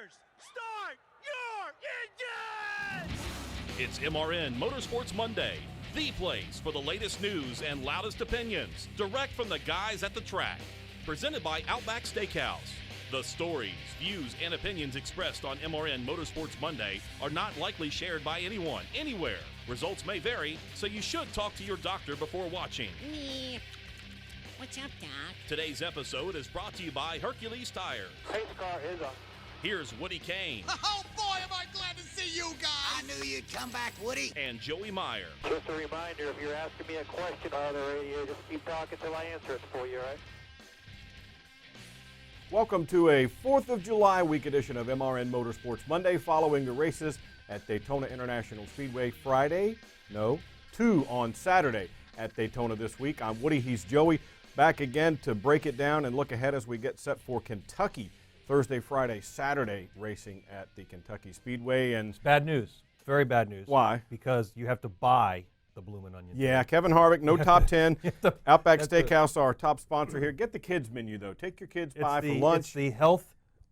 Drivers, start your engines! It's MRN Motorsports Monday, the place for the latest news and loudest opinions, direct from the guys at the track. Presented by Outback Steakhouse. The stories, views, and opinions expressed on MRN Motorsports Monday are not likely shared by anyone, anywhere. Results may vary, so you should talk to your doctor before watching. What's up, Doc? Today's episode is brought to you by Hercules Tire. Pace car is up. Here's Woody Kane. Oh, boy, am I glad to see you guys! I knew you'd come back, Woody. And Joey Meyer. Just a reminder, if you're asking me a question on the radio, just keep talking till I answer it for you, all right? Welcome to a 4th of July week edition of MRN Motorsports Monday, following the races at Daytona International Speedway Friday. No, 2 on Saturday at Daytona this week. I'm Woody, he's Joey. Back again to break it down and look ahead as we get set for Kentucky. Thursday, Friday, Saturday racing at the Kentucky Speedway. And it's bad news. It's very bad news. Why? Because you have to buy the bloomin' onion. Yeah, Kevin Harvick, no top 10. Outback Steakhouse, our top sponsor here. Get the kids menu, though. Take your kids by for lunch. It's the health,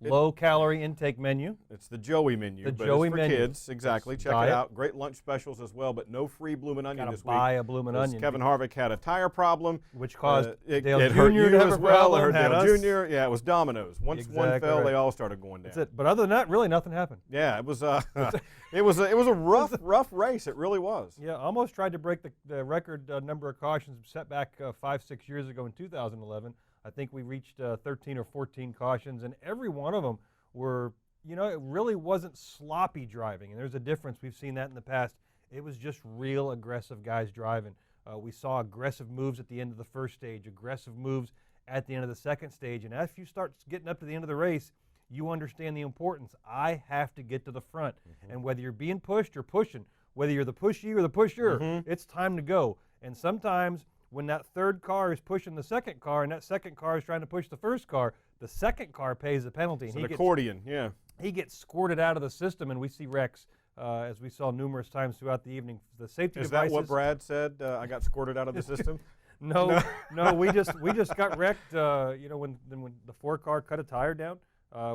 low-calorie intake menu. It's the Joey menu. The but Joey it's for menu. kids. Exactly. Check it out. Great lunch specials as well, but no free bloomin' onion this week. Buy a bloomin' onion. Kevin Harvick had a tire problem. Which caused Dale Jr. hurt you to have as a well. problem. It hurt had Dale us. Jr. Yeah, it was dominoes. Once one fell, right. they all started going down. That's it. But other than that, really nothing happened. Yeah, it was it was a rough race. It really was. Yeah, almost tried to break the record number of cautions set back 5-6 years ago in 2011. I think we reached 13 or 14 cautions, and every one of them were, you know, it really wasn't sloppy driving, and there's a difference. We've seen that in the past. It was just real aggressive guys driving. We saw aggressive moves at the end of the first stage, aggressive moves at the end of the second stage, and as you start getting up to the end of the race, you understand the importance. I have to get to the front, and whether you're being pushed or pushing, whether you're the pushy or the pusher, it's time to go. And sometimes when that third car is pushing the second car and that second car is trying to push the first car, the second car pays the penalty. It's an accordion, yeah. He gets squirted out of the system, and we see wrecks, as we saw numerous times throughout the evening. The safety devices. Is that what Brad said? I got squirted out of the system? No, we just got wrecked. You know, when the 4 car cut a tire down,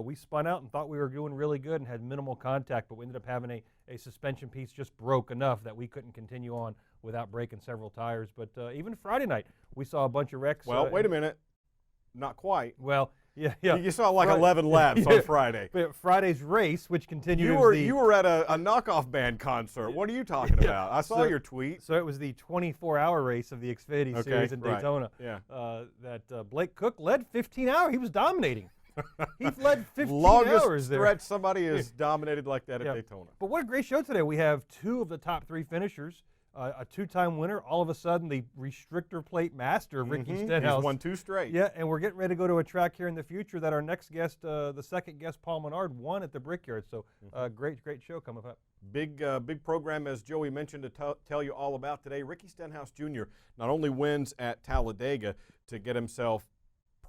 we spun out and thought we were doing really good and had minimal contact, but we ended up having a suspension piece just broke enough that we couldn't continue on without breaking several tires. But even Friday night, we saw a bunch of wrecks. Well, wait a minute. Not quite. Well, yeah. You saw like 11 laps on Friday. Friday's race, which continued. You were at a knockoff band concert. What are you talking about? I saw your tweet. So it was the 24-hour race of the Xfinity Series in Daytona. Yeah. That Blake Cook led 15 hours. He was dominating. He led 15 Longest hours there. stretch somebody has dominated like that at Daytona. But what a great show today. We have 2 of the top 3 finishers, a 2-time winner. All of a sudden, the restrictor plate master, Ricky Stenhouse. He's won 2 straight. Yeah, and we're getting ready to go to a track here in the future that our next guest, the second guest, Paul Menard, won at the Brickyard. So great show coming up. Big program, as Joey mentioned, to tell you all about today. Ricky Stenhouse Jr. not only wins at Talladega to get himself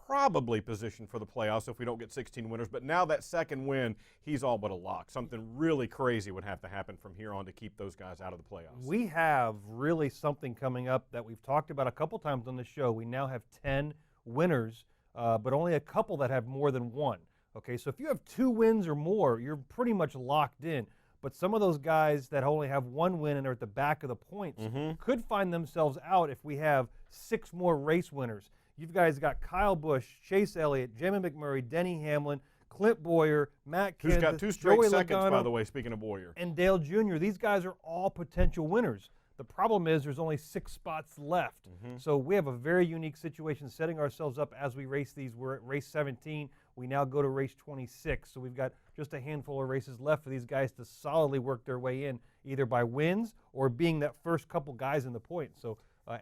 probably positioned for the playoffs if we don't get 16 winners, but now that second win, he's all but a lock. Something really crazy would have to happen from here on to keep those guys out of the playoffs. We have really something coming up that we've talked about a couple times on the show. We now have 10 winners, but only a couple that have more than one. Okay, so if you have 2 wins or more, you're pretty much locked in. But some of those guys that only have 1 win and are at the back of the points could find themselves out if we have 6 more race winners. You guys got Kyle Busch, Chase Elliott, Jamie McMurray, Denny Hamlin, Clint Boyer, Matt Kenseth, who's got 2 straight Joey seconds, Logano, by the way, speaking of Boyer. and Dale Jr. These guys are all potential winners. The problem is there's only 6 spots left. So we have a very unique situation setting ourselves up as we race these. We're at race 17. We now go to race 26. So we've got just a handful of races left for these guys to solidly work their way in, either by wins or being that first couple guys in the points. So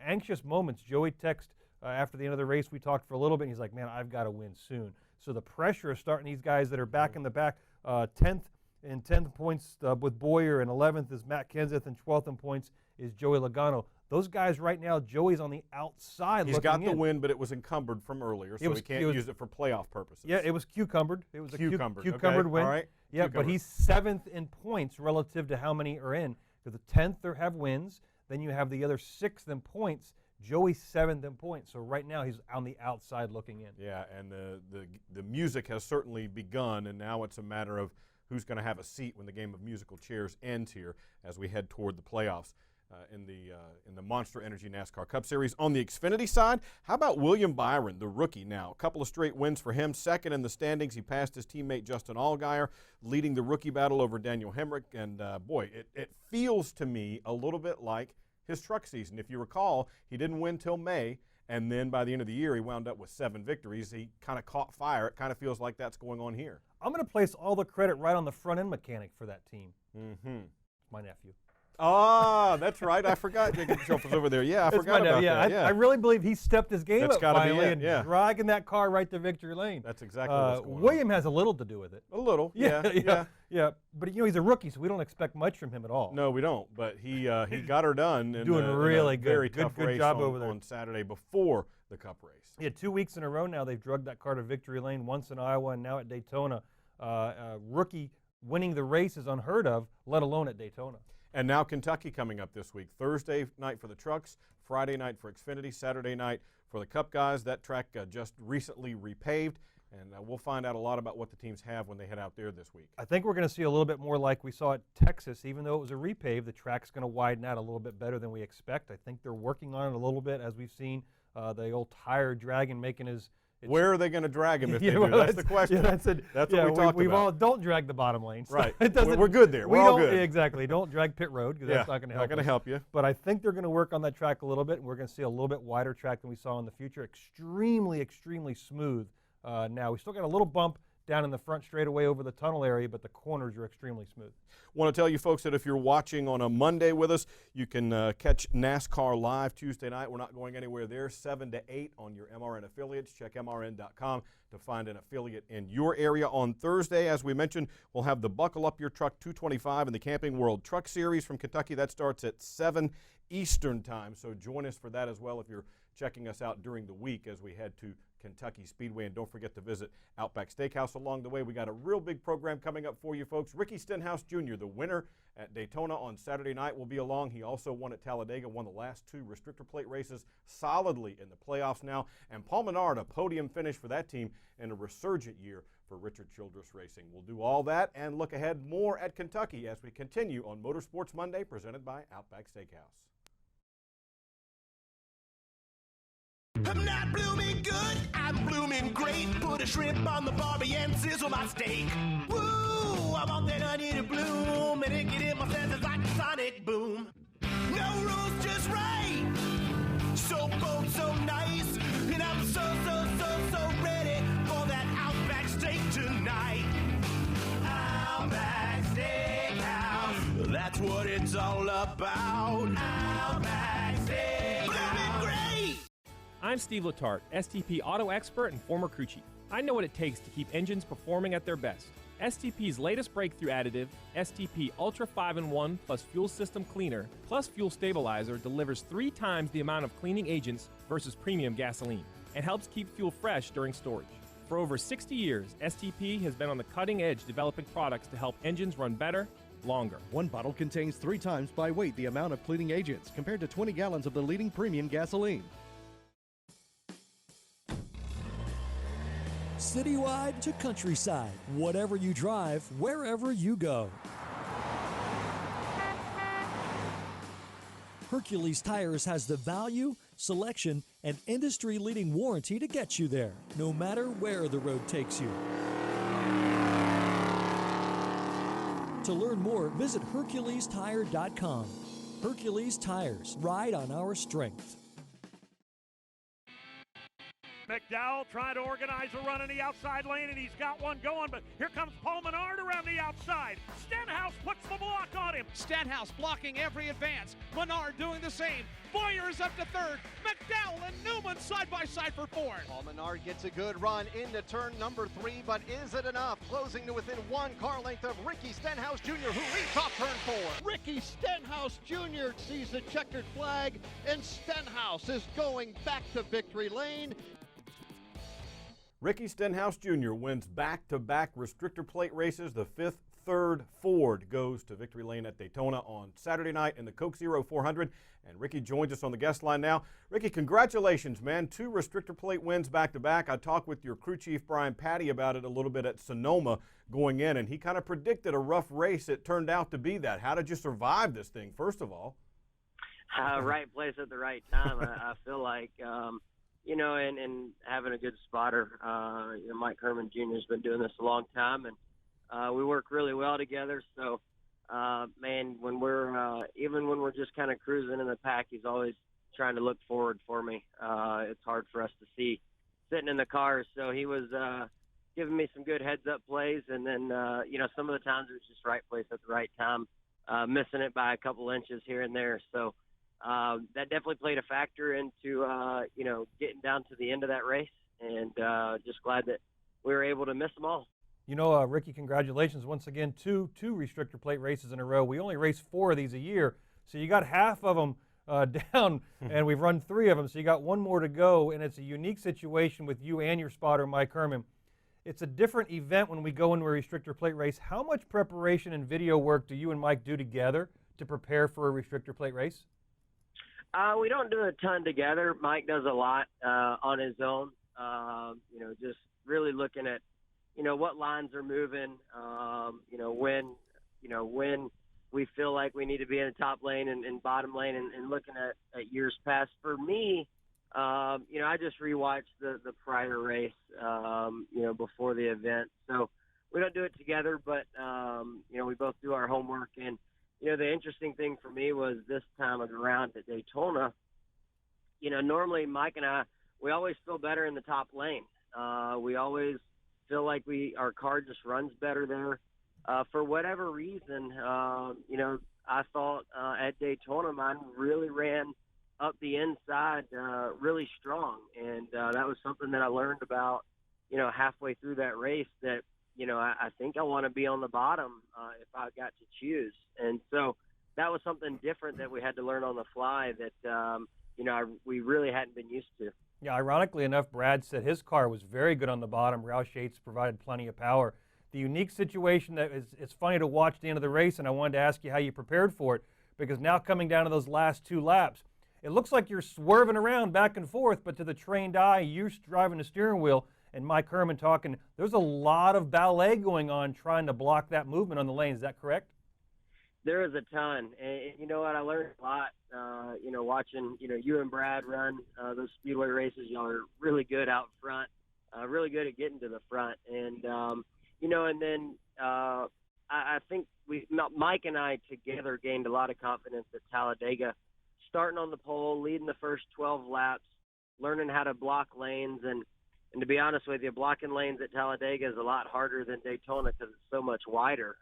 anxious moments. Joey texted after the end of the race. We talked for a little bit, and he's like, man, I've got to win soon. So the pressure is starting these guys that are back in the back. 10th points with Boyer, and 11th is Matt Kenseth, and 12th in points is Joey Logano. Those guys right now, Joey's on the outside. He's got the win, but it was encumbered from earlier, so he can't use it for playoff purposes. Yeah, it was cucumbered. It was a cucumbered okay. win. All right. Yeah, but he's 7th in points relative to how many are in. Because the 10th have wins. Then you have the other 6th in points. Joey's 7th in points, so right now he's on the outside looking in. Yeah, and the music has certainly begun, and now it's a matter of who's going to have a seat when the game of musical chairs ends here as we head toward the playoffs in the Monster Energy NASCAR Cup Series. On the Xfinity side, how about William Byron, the rookie now? A couple of straight wins for him. Second in the standings. He passed his teammate Justin Allgaier, leading the rookie battle over Daniel Hemrick. And, boy, it feels to me a little bit like his truck season. If you recall, he didn't win till May, and then by the end of the year, he wound up with 7 victories. He kind of caught fire. It kind of feels like that's going on here. I'm going to place all the credit right on the front-end mechanic for that team. Mm-hmm. My nephew. Ah, that's right. I forgot Jacob Shelf was over there. Yeah, I forgot about that. I really believe he stepped his game That's up gotta be finally it, and yeah. dragging that car right to victory lane. That's exactly what's going on. William has a little to do with it. A little, yeah. But he's a rookie, so we don't expect much from him at all. No, we don't. But he got her done. In Doing really in a good. Very tough good race job over there on Saturday before the Cup race. Yeah, 2 weeks in a row now they've drugged that car to victory lane. Once in Iowa and now at Daytona. Rookie winning the race is unheard of, let alone at Daytona. And now Kentucky coming up this week. Thursday night for the trucks, Friday night for Xfinity, Saturday night for the Cup guys. That track just recently repaved, and we'll find out a lot about what the teams have when they head out there this week. I think we're going to see a little bit more like we saw at Texas. Even though it was a repave, the track's going to widen out a little bit better than we expect. I think they're working on it a little bit, as we've seen the old tire dragon making his... Where are they going to drag him if they do? That's the question. Yeah, that's what we talked we've about. all don't drag the bottom lanes. Right. It We're good there. We're all good. Exactly. Don't drag pit road because that's not going to help. Not going to help you. But I think they're going to work on that track a little bit, and we're going to see a little bit wider track than we saw in the future. Extremely, extremely smooth. Now we still got a little bump down in the front straightaway over the tunnel area, but the corners are extremely smooth. Want to tell you folks that if you're watching on a Monday with us, you can catch NASCAR live Tuesday night. We're not going anywhere there, 7 to 8 on your MRN affiliates. Check MRN.com to find an affiliate in your area. On Thursday, as we mentioned, we'll have the Buckle Up Your Truck 225 in the Camping World Truck Series from Kentucky. That starts at 7 Eastern time, so join us for that as well if you're checking us out during the week as we head to Kentucky Speedway. And don't forget to visit Outback Steakhouse along the way. We got a real big program coming up for you folks. Ricky Stenhouse Jr., the winner at Daytona on Saturday night, will be along. He also won at Talladega, won the last 2 restrictor plate races solidly in the playoffs now. And Paul Menard, a podium finish for that team and a resurgent year for Richard Childress Racing. We'll do all that and look ahead more at Kentucky as we continue on Motorsports Monday, presented by Outback Steakhouse. I'm not blooming good, I'm blooming great. Put a shrimp on the barbie and sizzle my steak. Woo, I want that onion to bloom, and it get in my senses like a sonic boom. No rules, just right. So bold, so nice, and I'm so ready for that Outback steak tonight. Outback Steakhouse, that's what it's all about. Outback Steakhouse, blooming great. I'm Steve Letarte, STP auto expert and former crew chief. I know what it takes to keep engines performing at their best. STP's latest breakthrough additive, STP Ultra 5-in-1 plus Fuel System Cleaner plus Fuel Stabilizer, delivers 3 times the amount of cleaning agents versus premium gasoline and helps keep fuel fresh during storage. For over 60 years, STP has been on the cutting edge developing products to help engines run better, longer. One bottle contains 3 times by weight the amount of cleaning agents compared to 20 gallons of the leading premium gasoline. Citywide to countryside, whatever you drive, wherever you go. Hercules Tires has the value, selection, and industry-leading warranty to get you there, no matter where the road takes you. To learn more, visit HerculesTire.com. Hercules Tires, ride on our strength. McDowell trying to organize a run in the outside lane, and he's got one going, but here comes Paul Menard around the outside. Stenhouse puts the block on him. Stenhouse blocking every advance. Menard doing the same. Boyer is up to third. McDowell and Newman side by side for fourth. Paul Menard gets a good run into turn number 3, but is it enough? Closing to within 1 car length of Ricky Stenhouse Jr., who leads off turn 4. Ricky Stenhouse Jr. sees the checkered flag, and Stenhouse is going back to victory lane. Ricky Stenhouse Jr. wins back-to-back restrictor plate races, the 5th third Ford goes to victory lane at Daytona on Saturday night in the Coke Zero 400. And Ricky joins us on the guest line now. Ricky, congratulations, man. 2 restrictor plate wins back-to-back. I talked with your crew chief, Brian Patty, about it a little bit at Sonoma going in, and he kind of predicted a rough race. It turned out to be that. How did you survive this thing, first of all? Right place at the right time. I feel like, you know, and having a good spotter. You know, Mike Herman Jr. has been doing this a long time, and we work really well together. So, man, when we're even when we're just kind of cruising in the pack, he's always trying to look forward for me. It's hard for us to see sitting in the car. So he was giving me some good heads-up plays, and then, you know, some of the times it was just right place at the right time, missing it by a couple inches here and there. So, that definitely played a factor into, you know, getting down to the end of that race, and just glad that we were able to miss them all. You know, Ricky, congratulations once again. Two restrictor plate races in a row. We only race 4 of these a year, so you got half of them down, and we've run 3 of them, so you got 1 more to go, and it's a unique situation with you and your spotter, Mike Herman. It's a different event when we go into a restrictor plate race. How much preparation and video work do you and Mike do together to prepare for a restrictor plate race? We don't do a ton together. Mike does a lot on his own. You know, just really looking at, you know, what lines are moving. You know, when we feel like we need to be in the top lane and bottom lane, and looking at years past. For me, you know, I just rewatched the prior race, you know, before the event. So we don't do it together, but you know, we both do our homework. And you know, the interesting thing for me was this time around at Daytona, you know, normally Mike and I, we always feel better in the top lane. We always feel like our car just runs better there. For whatever reason, you know, I thought at Daytona mine really ran up the inside really strong. And that was something that I learned about, you know, halfway through that race, that, you know, I think I want to be on the bottom if I got to choose. And so that was something different that we had to learn on the fly that, you know, we really hadn't been used to. Yeah, ironically enough, Brad said his car was very good on the bottom. Roush Yates provided plenty of power. The unique situation that it's funny to watch the end of the race, and I wanted to ask you how you prepared for it, because now coming down to those last 2 laps, it looks like you're swerving around back and forth, but to the trained eye, you're driving the steering wheel, and Mike Herman talking, there's a lot of ballet going on trying to block that movement on the lane. Is that correct? There is a ton. And you know what? I learned a lot, you know, watching, you know, you and Brad run those Speedway races. Y'all are really good out front, really good at getting to the front. And, you know, and then I think Mike and I together gained a lot of confidence at Talladega, starting on the pole, leading the first 12 laps, learning how to block lanes. And to be honest with you, blocking lanes at Talladega is a lot harder than Daytona because it's so much wider.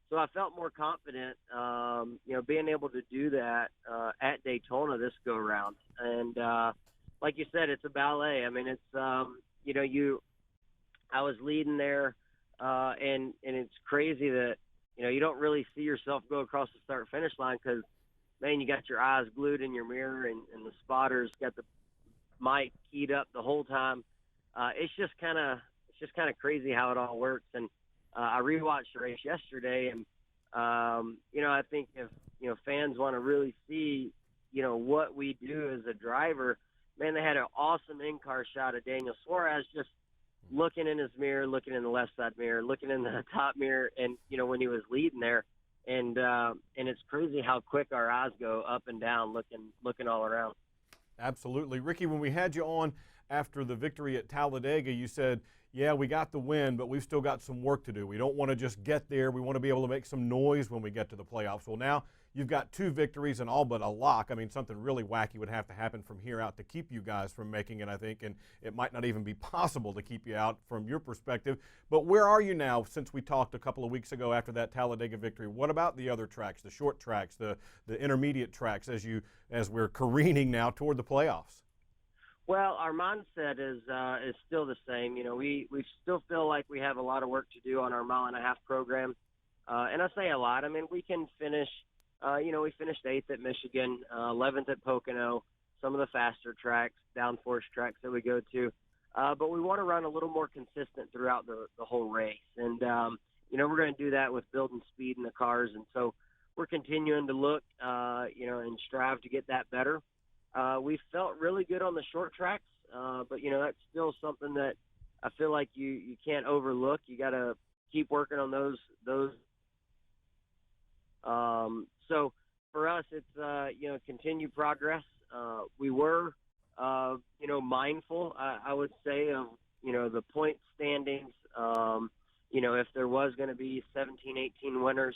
So I felt more confident, you know, being able to do that at Daytona this go-around. And like you said, it's a ballet. I mean, it's, you know, I was leading there, and it's crazy that, you know, you don't really see yourself go across the start-finish line because, man, you got your eyes glued in your mirror, and the spotter's got the mic keyed up the whole time. It's just kind of crazy how it all works. And I rewatched the race yesterday, and you know, I think if, you know, fans want to really see, you know, what we do as a driver, man, they had an awesome in-car shot of Daniel Suarez just looking in his mirror, looking in the left side mirror, looking in the top mirror, and, you know, when he was leading there. And it's crazy how quick our eyes go up and down looking all around. Absolutely. Ricky, when we had you on after the victory at Talladega, you said, yeah, we got the win, but we've still got some work to do. We don't want to just get there. We want to be able to make some noise when we get to the playoffs. Well, now you've got 2 victories and all but a lock. I mean, something really wacky would have to happen from here out to keep you guys from making it, I think, and it might not even be possible to keep you out from your perspective. But where are you now since we talked a couple of weeks ago after that Talladega victory? What about the other tracks, the short tracks, the intermediate tracks as we're careening now toward the playoffs? Well, our mindset is still the same. You know, we still feel like we have a lot of work to do on our mile-and-a-half program. And I say a lot. I mean, we can finish, you know, we finished 8th at Michigan, 11th at Pocono, some of the faster tracks, downforce tracks that we go to. But we want to run a little more consistent throughout the whole race. And, we're going to do that with building speed in the cars. And so we're continuing to look, and strive to get that better. We felt really good on the short tracks, but, that's still something that I feel like you can't overlook. You got to keep working on those. So for us, it's, continued progress. We were, mindful, I would say, of, the point standings. If there was going to be 17, 18 winners,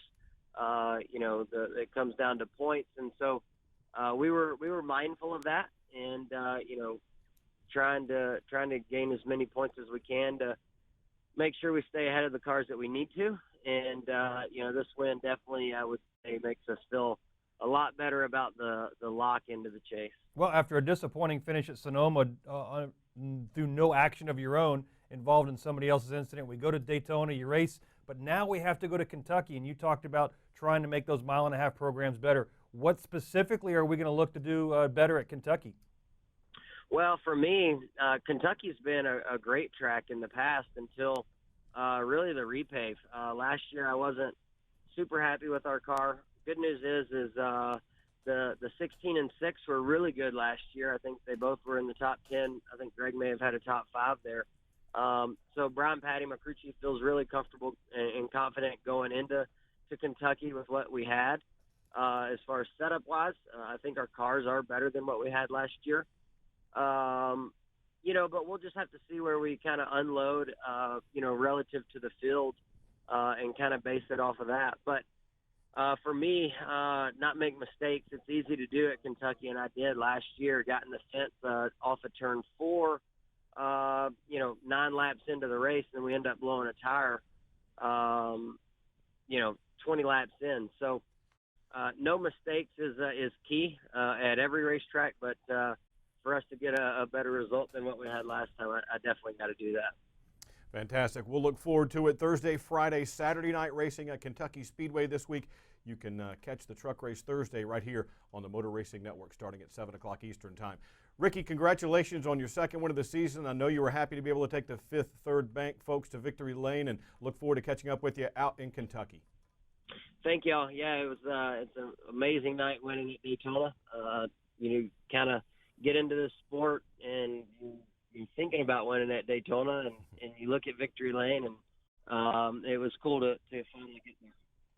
it comes down to points. And so we were mindful of that and, trying to gain as many points as we can to make sure we stay ahead of the cars that we need to. And, this win definitely, I would say, makes us feel a lot better about the lock into the chase. Well, after a disappointing finish at Sonoma through no action of your own, involved in somebody else's incident, we go to Daytona, you race, but now we have to go to Kentucky, and you talked about trying to make those mile-and-a-half programs better. What specifically are we going to look to do better at Kentucky? Well, for me, Kentucky's been a great track in the past until really the repave. Last year I wasn't super happy with our car. Good news is the 16 and 6 were really good last year. I think they both were in the top 10. I think Greg may have had a top 5 there. So Brian Patty Macrucci feels really comfortable and confident going into Kentucky with what we had. As far as setup-wise, I think our cars are better than what we had last year. But we'll just have to see where we kind of unload, relative to the field and kind of base it off of that. But for me, not make mistakes, it's easy to do at Kentucky, and I did last year. Got in the fence off of turn 4, 9 laps into the race, and we end up blowing a tire, 20 laps in. So no mistakes is key at every racetrack, but for us to get a better result than what we had last time, I definitely got to do that. Fantastic. We'll look forward to it. Thursday, Friday, Saturday night racing at Kentucky Speedway this week. You can catch the truck race Thursday right here on the Motor Racing Network starting at 7 o'clock Eastern Time. Ricky, congratulations on your second win of the season. I know you were happy to be able to take the Fifth Third Bank folks to victory lane, and look forward to catching up with you out in Kentucky. Thank y'all. Yeah, it was it's an amazing night winning at Daytona. You kind of get into this sport and you're thinking about winning at Daytona, and you look at victory lane, and it was cool to finally get there.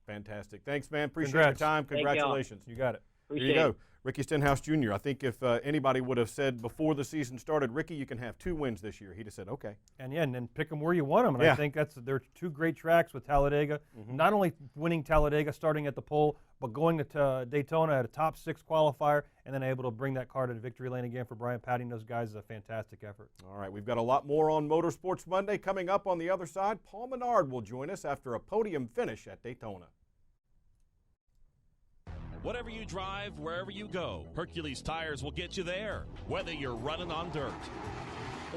Fantastic. Thanks, man. Appreciate Congrats. your time. Congratulations. You got it. There you go. Ricky Stenhouse Jr. I think if anybody would have said before the season started, Ricky, you can have 2 wins this year, he'd have said, okay. And then pick them where you want them. And yeah. I think they're 2 great tracks with Talladega. Not only winning Talladega, starting at the pole, but going to Daytona at a top 6 qualifier, and then able to bring that car to the victory lane again for Brian Patty and those guys is a fantastic effort. All right, we've got a lot more on Motorsports Monday coming up. On the other side, Paul Menard will join us after a podium finish at Daytona. Whatever you drive, wherever you go, Hercules Tires will get you there. Whether you're running on dirt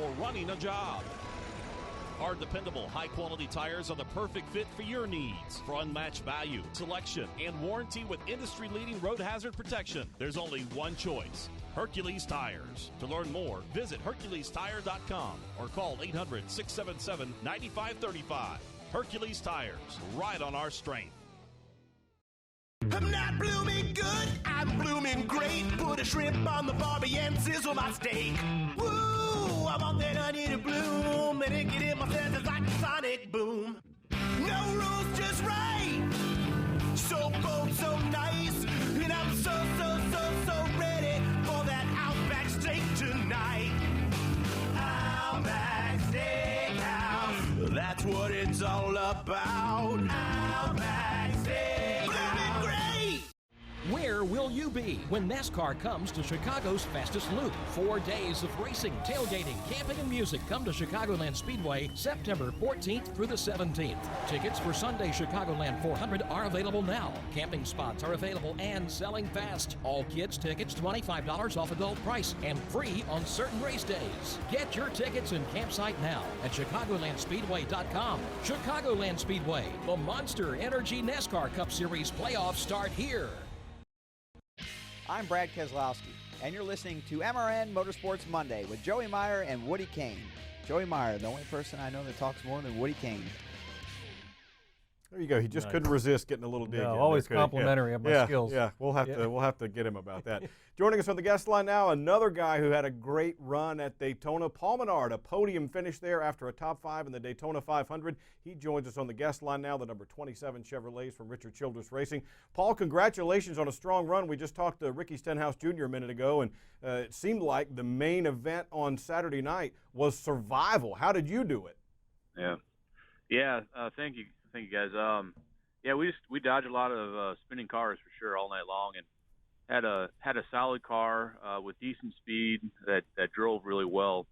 or running a job, our dependable, high-quality tires are the perfect fit for your needs. For unmatched value, selection, and warranty with industry-leading road hazard protection, there's only one choice: Hercules Tires. To learn more, visit HerculesTire.com or call 800-677-9535. Hercules Tires, right on our strength. I'm not blooming good, I'm blooming great. Put a shrimp on the barbie and sizzle my steak. Woo, I want that onion to bloom, and it get in my senses like a sonic boom. No rules, just right. So bold, so nice, and I'm so ready for that Outback steak tonight. Outback Steakhouse, that's what it's all about. Outback Steakhouse. Where will you be when NASCAR comes to Chicago's fastest loop? 4 days of racing, tailgating, camping, and music come to Chicagoland Speedway September 14th through the 17th. Tickets for Sunday Chicagoland 400 are available now. Camping spots are available and selling fast. All kids tickets $25 off adult price and free on certain race days. Get your tickets and campsite now at ChicagolandSpeedway.com. Chicagoland Speedway, the Monster Energy NASCAR Cup Series playoffs start here. I'm Brad Keselowski, and you're listening to MRN Motorsports Monday with Joey Meyer and Woody Kane. Joey Meyer, the only person I know that talks more than Woody Kane. There you go. He just couldn't resist getting a little dig. No, in always there, complimentary of my skills. Yeah, we'll have to get him about that. Joining us on the guest line now, another guy who had a great run at Daytona, Paul Menard, a podium finish there after a top 5 in the Daytona 500. He joins us on the guest line now, the number 27 Chevrolets from Richard Childress Racing. Paul, congratulations on a strong run. We just talked to Ricky Stenhouse Jr. a minute ago, and it seemed like the main event on Saturday night was survival. How did you do it? Yeah. Thank you guys. Yeah, we dodged a lot of spinning cars for sure all night long, and had a solid car with decent speed that drove really well,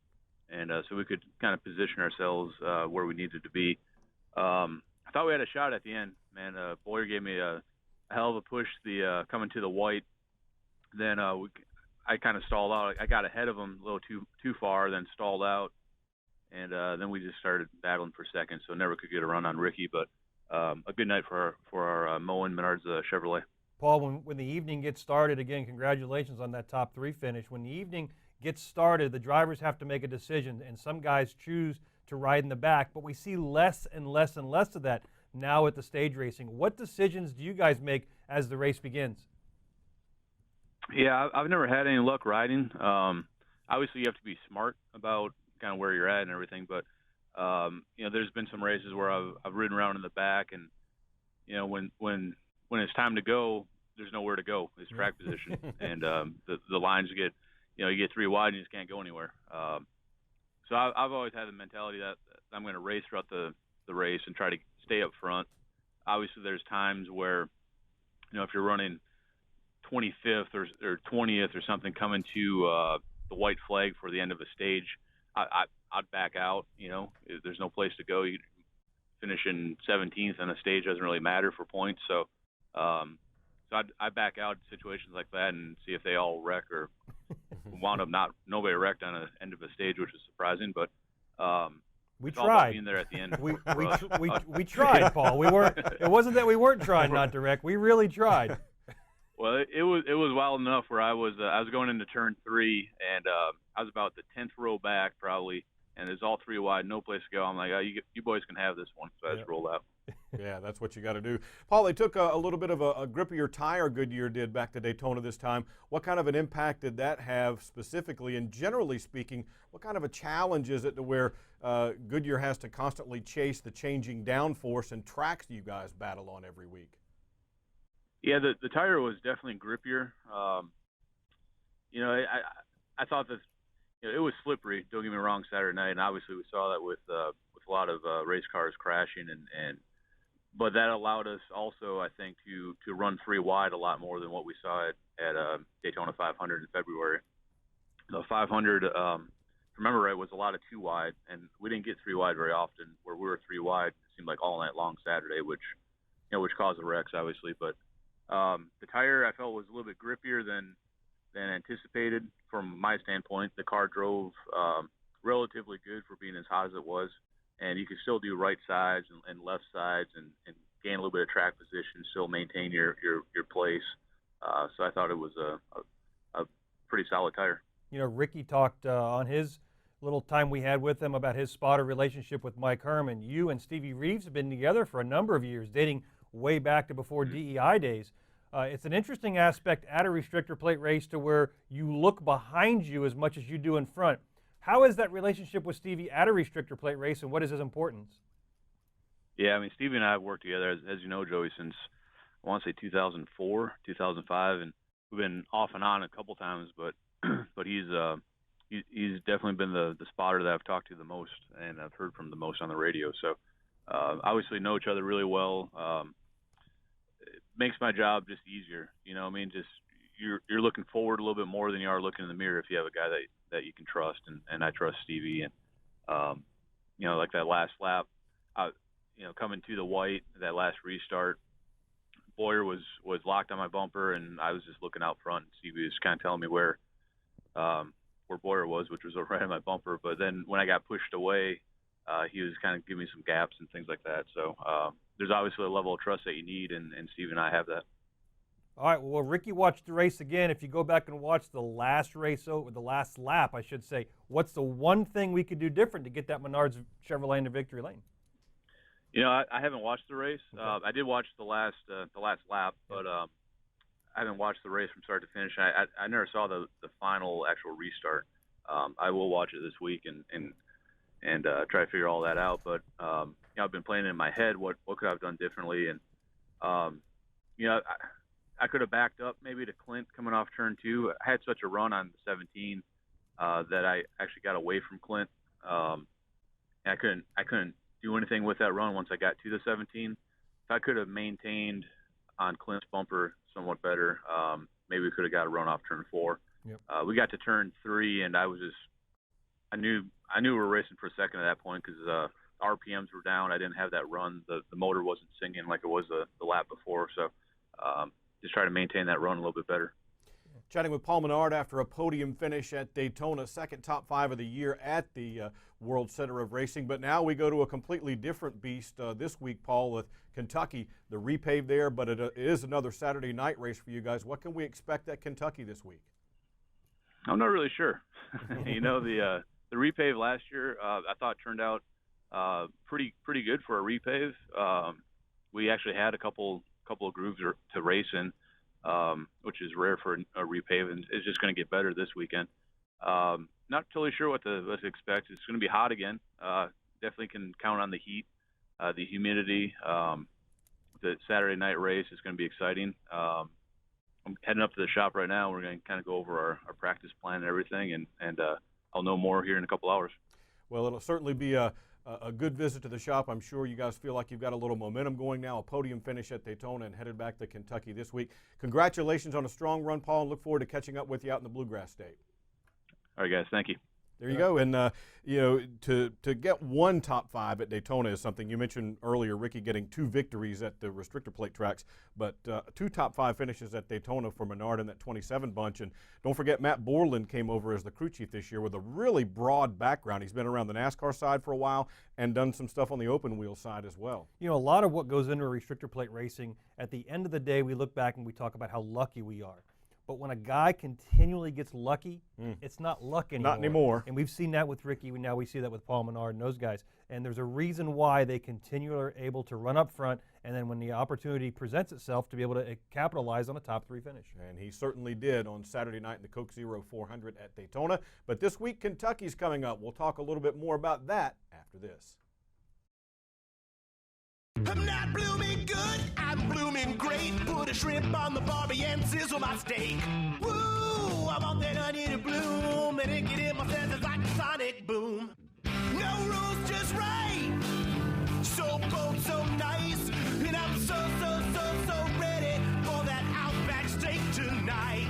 and so we could kind of position ourselves where we needed to be. I thought we had a shot at the end, man. Boyer gave me a hell of a push coming to the white. Then I kind of stalled out. I got ahead of him a little too far, then stalled out, and then we just started battling for seconds. So never could get a run on Ricky, but a good night for our Moen Menard's Chevrolet. Paul, when the evening gets started, again, congratulations on that top 3 finish. When the evening gets started, the drivers have to make a decision, and some guys choose to ride in the back, but we see less and less and less of that now at the stage racing. What decisions do you guys make as the race begins? Yeah, I've never had any luck riding. Obviously, you have to be smart about kind of where you're at and everything, but there's been some races where I've ridden around in the back, and when it's time to go, there's nowhere to go. It's track position, and the lines get, you get 3 wide and you just can't go anywhere. So I've always had the mentality that I'm going to race throughout the race and try to stay up front. Obviously, there's times where, if you're running 25th or 20th or something coming to the white flag for the end of a stage, I'd back out. If there's no place to go, you finish in 17th on a stage doesn't really matter for points. So I back out in situations like that and see if they all wreck or wound up nobody wrecked on the end of a stage, which is surprising. But we it's all tried. about being there at the end. We tried, Paul. It wasn't that we weren't trying not to wreck. We really tried. Well, it was wild enough where I was going into turn 3, and I was about the 10th row back probably, and there's all 3 wide, no place to go. I'm like, oh, you boys can have this one. So I just rolled out. Yeah, that's what you got to do. Paul, they took a little bit of a grippier tire Goodyear did back to Daytona this time. What kind of an impact did that have specifically? And generally speaking, what kind of a challenge is it to where Goodyear has to constantly chase the changing downforce and tracks you guys battle on every week? Yeah, the tire was definitely grippier. I thought that it was slippery. Don't get me wrong, Saturday night, and obviously we saw that with a lot of race cars crashing, but that allowed us also, I think, to run 3 wide a lot more than what we saw at Daytona 500 in February. The 500, if I remember right, was a lot of 2 wide, and we didn't get 3 wide very often. Where we were 3 wide, it seemed like all night long Saturday, which caused the wrecks, obviously, but. The tire I felt was a little bit grippier than anticipated from my standpoint. The car drove relatively good for being as hot as it was, and you could still do right sides and left sides and gain a little bit of track position, still maintain your place. So I thought it was a pretty solid tire. Ricky talked on his little time we had with him about his spotter relationship with Mike Herman. You and Stevie Reeves have been together for a number of years, dating way back to before DEI days. It's an interesting aspect at a restrictor plate race to where you look behind you as much as you do in front. How is that relationship with Stevie at a restrictor plate race, and what is his importance? Yeah, I mean, Stevie and I have worked together, as you know, Joey, since I want to say 2004, 2005, and we've been off and on a couple times, but he's definitely been the spotter that I've talked to the most, and I've heard from the most on the radio. So obviously know each other really well. It makes my job just easier. Just you're looking forward a little bit more than you are looking in the mirror if you have a guy that you can trust, and I trust Stevie. And like that last lap, coming to the white, that last restart, Boyer was locked on my bumper, and I was just looking out front, and Stevie was kind of telling me where Boyer was, which was right on my bumper. But then when I got pushed away, he was kind of giving me some gaps and things like that. So there's obviously a level of trust that you need, and Steve and I have that. All right, well, Ricky watched the race again. If you go back and watch the last race, the last lap, I should say, what's the one thing we could do different to get that Menard's Chevrolet into victory lane? You know, I haven't watched the race. Okay. I did watch the last lap, but I haven't watched the race from start to finish. I never saw the final actual restart. I will watch it this week and try to figure all that out. But you know, I've been playing in my head what could I have done differently, and you know, I could have backed up maybe to Clint coming off turn 2. I had such a run on the 17 that I actually got away from Clint, and I couldn't do anything with that run once I got to the 17. If I could have maintained on Clint's bumper somewhat better, maybe we could have got a run off turn 4. Yep. We got to turn 3, and I knew we were racing for a second at that point because RPMs were down. I didn't have that run. The motor wasn't singing like it was the lap before. So just try to maintain that run a little bit better. Chatting with Paul Menard after a podium finish at Daytona, second top 5 of the year at the World Center of Racing. But now we go to a completely different beast this week, Paul, with Kentucky, the repave there, but it is another Saturday night race for you guys. What can we expect at Kentucky this week? I'm not really sure. You know, the repave last year I thought turned out pretty good for a repave. We actually had a couple of grooves to race in, which is rare for a repave, and it's just going to get better this weekend. Not totally sure what to expect. It's going to be hot again. Definitely can count on the heat, the humidity. The Saturday night race is going to be exciting. I'm heading up to the shop right now. We're going to kind of go over our practice plan and everything, and I'll know more here in a couple hours. Well, it'll certainly be a good visit to the shop. I'm sure you guys feel like you've got a little momentum going now, a podium finish at Daytona and headed back to Kentucky this week. Congratulations on a strong run, Paul, and look forward to catching up with you out in the Bluegrass State. All right, guys. Thank you. There you go. And, you know, to get one top 5 at Daytona is something. You mentioned earlier, Ricky, getting 2 victories at the restrictor plate tracks, but 2 top 5 finishes at Daytona for Menard in that 27 bunch. And don't forget, Matt Borland came over as the crew chief this year with a really broad background. He's been around the NASCAR side for a while and done some stuff on the open wheel side as well. You know, a lot of what goes into restrictor plate racing, at the end of the day, we look back and we talk about how lucky we are. But when a guy continually gets lucky, it's not luck anymore. Not anymore. And we've seen that with Ricky. Now we see that with Paul Menard and those guys. And there's a reason why they continually are able to run up front, and then when the opportunity presents itself, to be able to capitalize on a top 3 finish. And he certainly did on Saturday night in the Coke Zero 400 at Daytona. But this week, Kentucky's coming up. We'll talk a little bit more about that after this. I'm not blooming good, I'm blooming great. Put a shrimp on the Barbie and sizzle my steak. Woo, I want that onion to bloom, and it get in my senses like a sonic boom. No rules, just right. So cold, so nice, and I'm so ready for that Outback steak tonight.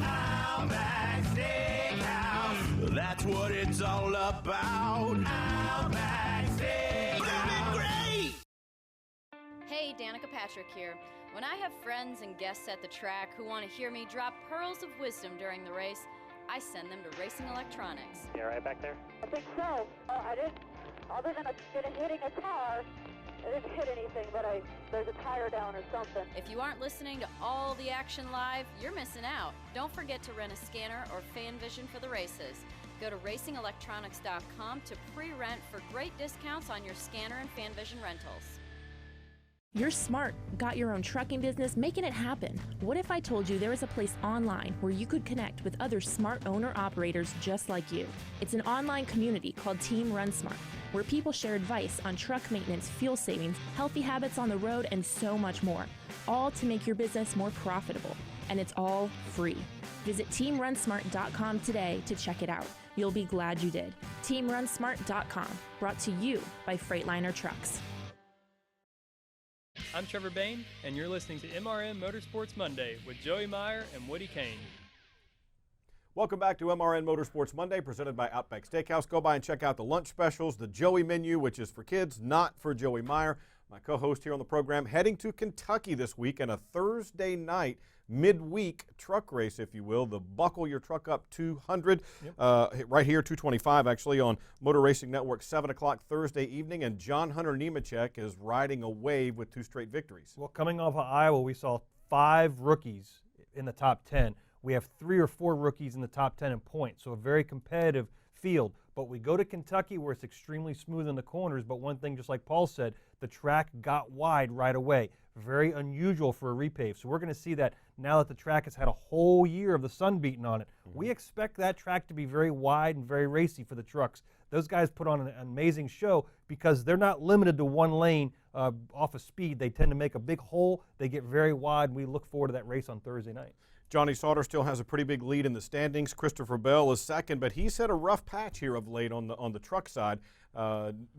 Outback Steakhouse, that's what it's all about. Outback Steakhouse, blooming great. Hey, Danica Patrick here. When I have friends and guests at the track who want to hear me drop pearls of wisdom during the race, I send them to Racing Electronics. Yeah, right back there? I think so. I didn't, other than hitting a car, I didn't hit anything, but there's a tire down or something. If you aren't listening to all the action live, you're missing out. Don't forget to rent a scanner or fan vision for the races. Go to racingelectronics.com to pre-rent for great discounts on your scanner and fan vision rentals. You're smart, got your own trucking business, making it happen. What if I told you there was a place online where you could connect with other smart owner-operators just like you? It's an online community called Team Run Smart, where people share advice on truck maintenance, fuel savings, healthy habits on the road, and so much more, all to make your business more profitable. And it's all free. Visit teamrunsmart.com today to check it out. You'll be glad you did. teamrunsmart.com, brought to you by Freightliner Trucks. I'm Trevor Bain, and you're listening to MRN Motorsports Monday with Joey Meyer and Woody Kane. Welcome back to MRN Motorsports Monday, presented by Outback Steakhouse. Go by and check out the lunch specials, the Joey menu, which is for kids, not for Joey Meyer, my co-host here on the program, heading to Kentucky this week and a Thursday night midweek truck race, if you will, the Buckle Your Truck Up 200, right here, 225 actually, on Motor Racing Network, 7 o'clock Thursday evening, and John Hunter Nemechek is riding a wave with 2 straight victories. Well, coming off of Iowa, we saw 5 rookies in the top 10. We have 3 or 4 rookies in the top 10 in points, so a very competitive field. But we go to Kentucky where it's extremely smooth in the corners, but one thing, just like Paul said, the track got wide right away. Very unusual for a repave. So we're going to see that now that the track has had a whole year of the sun beating on it. We expect that track to be very wide and very racy for the trucks. Those guys put on an amazing show because they're not limited to one lane off of speed. They tend to make a big hole. They get very wide, and we look forward to that race on Thursday night. Johnny Sauter still has a pretty big lead in the standings. Christopher Bell is second, but he's had a rough patch here of late on the truck side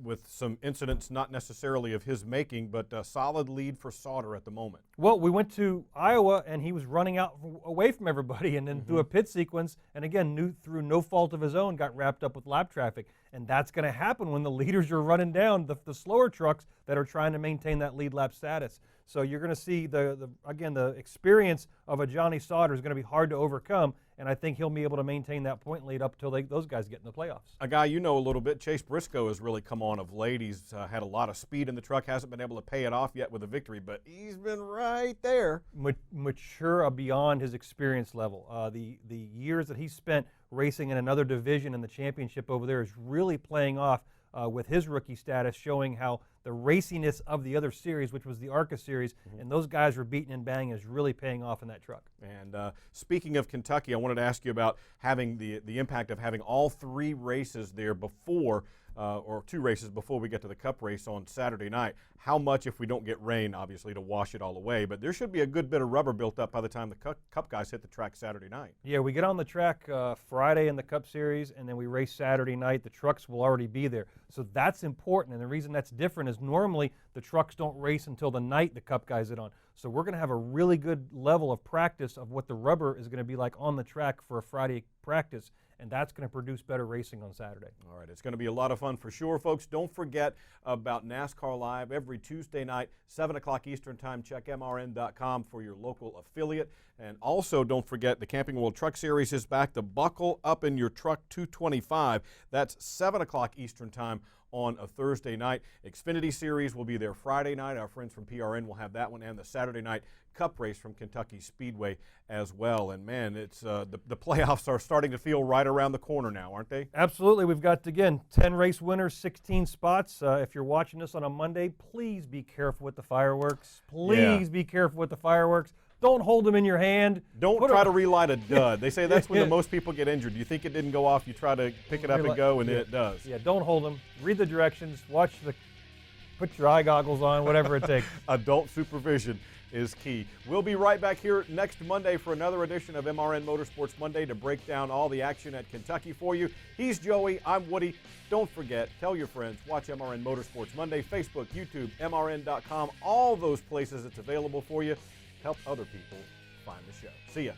with some incidents not necessarily of his making, but a solid lead for Sauter at the moment. Well, we went to Iowa, and he was running out away from everybody, and then through a pit sequence, and again, through no fault of his own, got wrapped up with lap traffic. And that's going to happen when the leaders are running down the slower trucks that are trying to maintain that lead lap status. So you're going to see, again, the experience of a Johnny Sauter is going to be hard to overcome, and I think he'll be able to maintain that point lead up until those guys get in the playoffs. A guy you know a little bit, Chase Briscoe, has really come on of late. He's had a lot of speed in the truck, hasn't been able to pay it off yet with a victory, but he's been right there. Mature beyond his experience level. The years that he spent racing in another division in the championship over there is really playing off with his rookie status, showing how the raciness of the other series, which was the ARCA series, and those guys were beating and banging, is really paying off in that truck. And speaking of Kentucky, I wanted to ask you about having the impact of having all 3 races there before, or 2 races before we get to the Cup race on Saturday night. How much, if we don't get rain, obviously, to wash it all away, but there should be a good bit of rubber built up by the time the Cup guys hit the track Saturday night. Yeah, we get on the track Friday in the Cup Series, and then we race Saturday night. The trucks will already be there. So that's important, and the reason that's different is normally the trucks don't race until the night the Cup guys get on. So we're going to have a really good level of practice of what the rubber is going to be like on the track for a Friday practice, and that's going to produce better racing on Saturday. All right, it's going to be a lot of fun for sure, folks. Don't forget about NASCAR Live every Tuesday night, 7 o'clock Eastern Time. Check MRN.com for your local affiliate. And also, don't forget, the Camping World Truck Series is back to Buckle Up in Your Truck 225. That's 7 o'clock Eastern Time on a Thursday night. Xfinity Series will be there Friday night. Our friends from PRN will have that one, and the Saturday night Cup race from Kentucky Speedway as well. And man, it's the playoffs are starting to feel right around the corner now, aren't they? Absolutely. We've got, again, 10 race winners, 16 spots. If you're watching this on a Monday, please be careful with the fireworks. Please be careful with the fireworks. Don't hold them in your hand. Don't try to relight a dud. They say that's when the most people get injured. You think it didn't go off, you try to pick it up and go, and then it does. Yeah, don't hold them. Read the directions. Put your eye goggles on, whatever it takes. Adult supervision is key. We'll be right back here next Monday for another edition of MRN Motorsports Monday to break down all the action at Kentucky for you. He's Joey. I'm Woody. Don't forget, tell your friends, watch MRN Motorsports Monday, Facebook, YouTube, MRN.com, all those places it's available for you. Help other people find the show. See ya.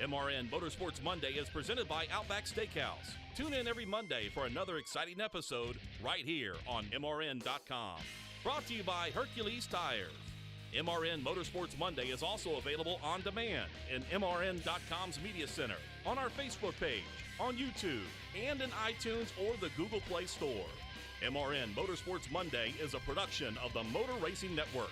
MRN Motorsports Monday is presented by Outback Steakhouse. Tune in every Monday for another exciting episode right here on MRN.com. Brought to you by Hercules Tires. MRN Motorsports Monday is also available on demand in MRN.com's Media Center, on our Facebook page, on YouTube, and in iTunes or the Google Play Store. MRN Motorsports Monday is a production of the Motor Racing Network.